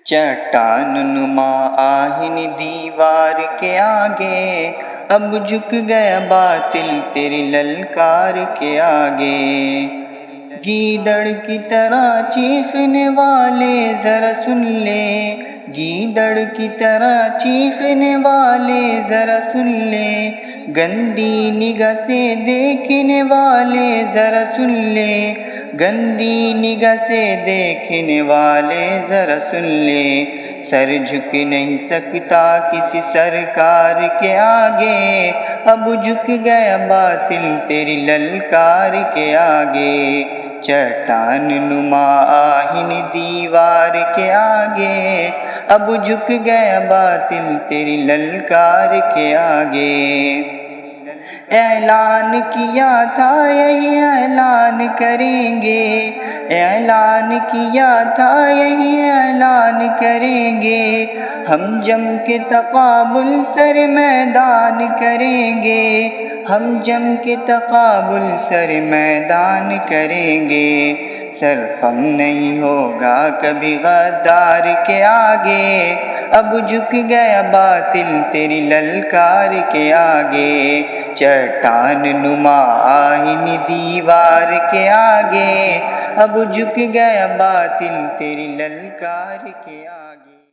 چٹان نما آہن دیوار کے آگے، اب جھک گیا باطل تیری للکار کے آگے۔ گیدڑ کی طرح چیخنے والے ذرا سن لے، گیدڑ کی طرح چیخنے والے ذرا سن لے، گندی نگاہ سے دیکھنے والے ذرا سن لے، گندی نگاہ سے دیکھنے والے ذرا سن لے۔ سر جھک نہیں سکتا کسی سرکار کے آگے، اب جھک گیا باطل تیری للکار کے آگے۔ چٹان نما آہن دیوار کے آگے، اب جھک گیا باطل تیری للکار کے آگے۔ اعلان کیا تھا یہی اعلان کریں گے، اعلان کیا تھا یہی اعلان کریں گے، ہم جم کے تقابل سر میدان کریں گے، ہم جم کے تقابل سر میدان کریں گے۔ سر خم نہیں ہوگا کبھی غدار کے آگے، اب جھک گیا باطل تیری للکار کے آگے۔ چٹان نما آہن دیوار کے آگے، اب جھک گیا باطل تیری للکار کے آگے۔